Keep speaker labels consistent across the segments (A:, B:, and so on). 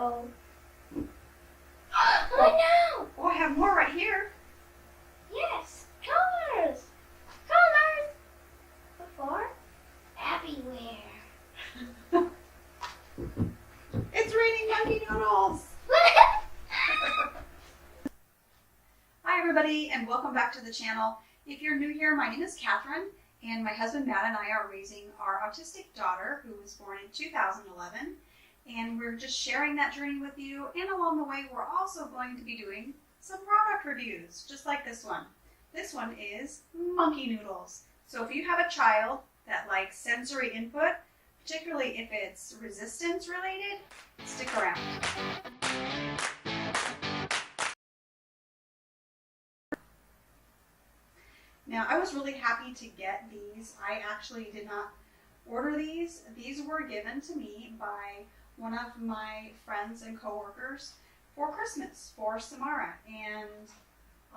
A: Uh-oh. Oh no!
B: Oh, I have more right here.
A: Yes, colors! Colors! Before, everywhere.
B: It's raining monkey noodles. Hi everybody and welcome back to the channel. If you're new here, my name is Catherine and my husband Matt and I are raising our autistic daughter who was born in 2011, and we're just sharing that journey with you, and along the way we're also going to be doing some product reviews just like this one. This one is Monkey Noodles. So if you have a child that likes sensory input, particularly if it's resistance related, stick around. Now, I was really happy to get these. I actually did not order these. These were given to me by one of my friends and coworkers for Christmas for Samara. And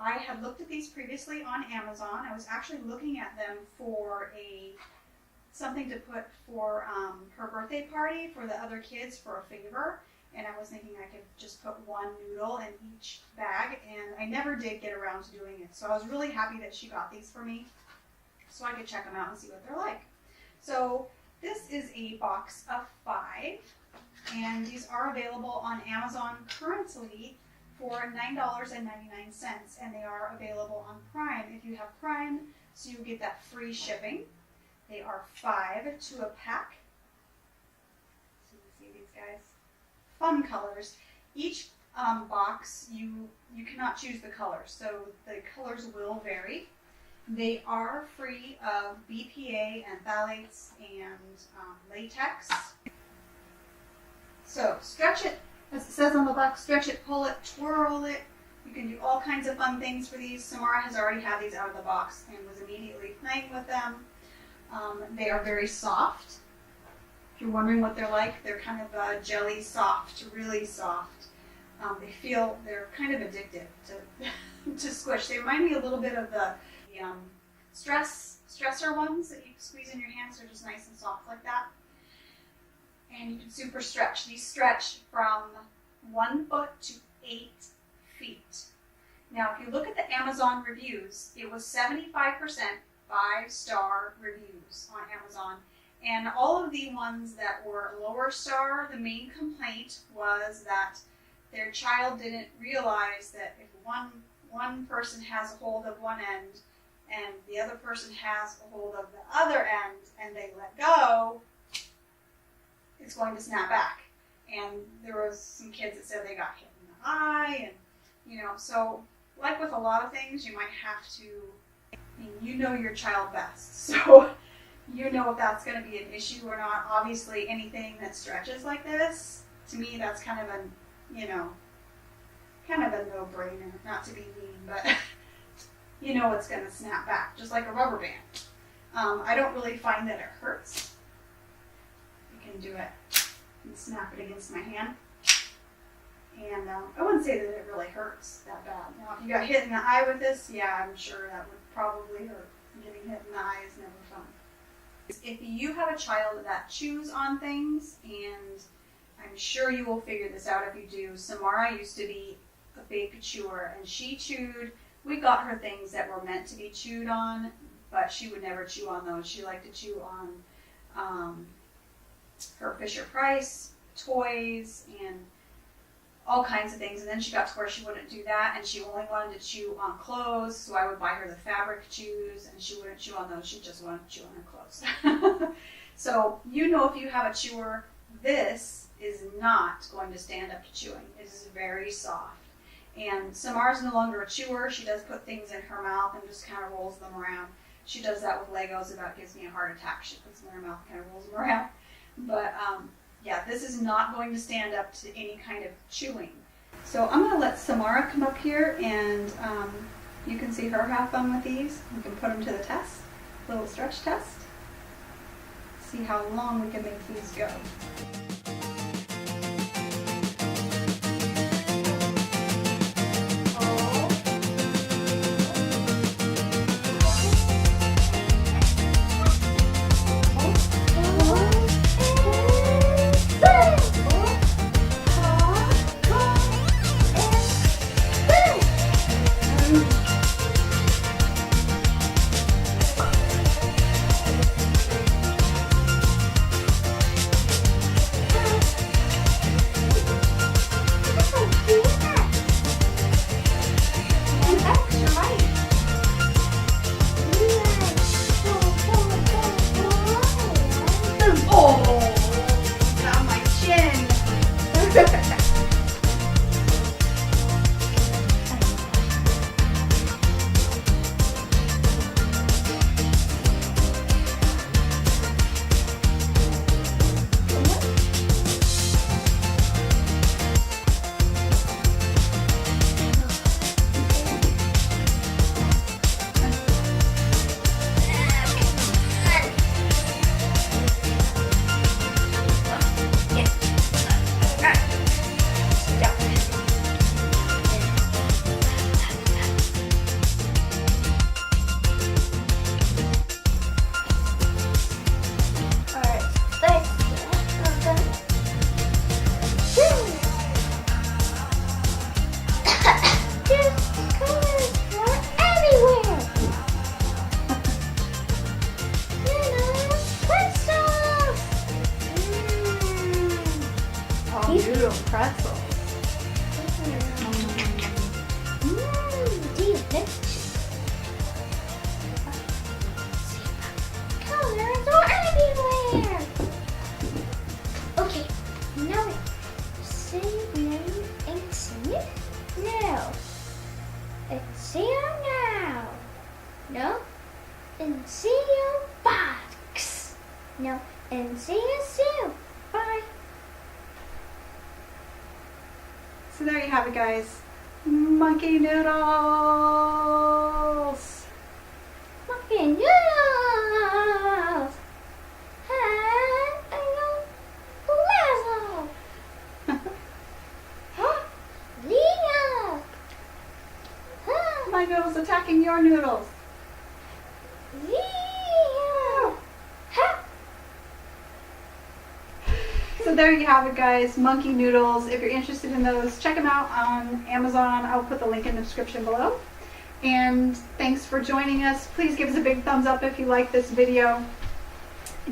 B: I had looked at these previously on Amazon. I was actually looking at them for something to put for her birthday party for the other kids for a favor. And I was thinking I could just put one noodle in each bag, and I never did get around to doing it. So I was really happy that she got these for me so I could check them out and see what they're like. So this is a box of 5, and these are available on Amazon currently for $9.99, and they are available on Prime if you have Prime, so you get that free shipping. They are 5 to a pack. So you see these guys. Fun colors. Each box, you cannot choose the colors, so the colors will vary. They are free of BPA and phthalates and latex. So stretch it, as it says on the back, stretch it, pull it, twirl it. You can do all kinds of fun things for these. Samara has already had these out of the box and was immediately playing with them. They are very soft. If you're wondering what they're like, they're kind of jelly soft, really soft. They're kind of addictive to squish. They remind me a little bit of the stressor ones that you squeeze in your hands. They're just nice and soft like that. And you can super stretch. These stretch from 1 foot to 8 feet. Now, if you look at the Amazon reviews, it was 75% 5-star reviews on Amazon. And all of the ones that were lower star, the main complaint was that their child didn't realize that if one person has a hold of one end and the other person has a hold of the other end and they let go, it's going to snap back. And there was some kids that said they got hit in the eye, and so like with a lot of things, you might have to, you know your child best. So you know if that's going to be an issue or not. Obviously, anything that stretches like this, to me, that's kind of a no-brainer. Not to be mean, but you know it's going to snap back, just like a rubber band. I don't really find that it hurts. You can do it and snap it against my hand. And I wouldn't say that it really hurts that bad. Now, if you got hit in the eye with this, yeah, I'm sure that would probably hurt. Getting hit in the eye is never fun. If you have a child that chews on things, and I'm sure you will figure this out if you do. Samara used to be a big chewer, and she chewed. We got her things that were meant to be chewed on, but she would never chew on those. She liked to chew on her Fisher-Price toys and all kinds of things, and then she got to where she wouldn't do that, and she only wanted to chew on clothes, so I would buy her the fabric chews, and she wouldn't chew on those, she just wanted to chew on her clothes. So if you have a chewer, this is not going to stand up to chewing. It is very soft. And Samara's no longer a chewer. She does put things in her mouth and just kind of rolls them around. She does that with Legos. About gives me a heart attack. She puts them in her mouth and kind of rolls them around. But yeah, this is not going to stand up to any kind of chewing. So I'm going to let Samara come up here, and you can see her have fun with these. We can put them to the test, little stretch test. See how long we can make these go. noodle pretzel.
A: Delicious. Colors are everywhere. Okay, now say name and sing it. No. It's seal now. No. And seal box. No. And see you soon. Bye.
B: So there you have it, guys. Monkey noodles.
A: Monkey noodles. Hello, Lazo. Huh? Leo. Huh?
B: My noodles attacking your noodles.
A: Leo. Huh?
B: So there you have it, guys. Monkey noodles. If you're interested in those, check them out on Amazon. I'll put the link in the description below. And thanks for joining us. Please give us a big thumbs up if you like this video.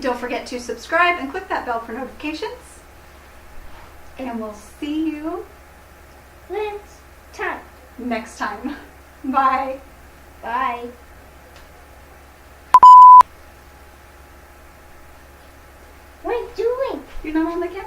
B: Don't forget to subscribe and click that bell for notifications. And we'll see you
A: Let's time.
B: next time. Bye.
A: Bye. What are you doing?
B: You're not on the camera.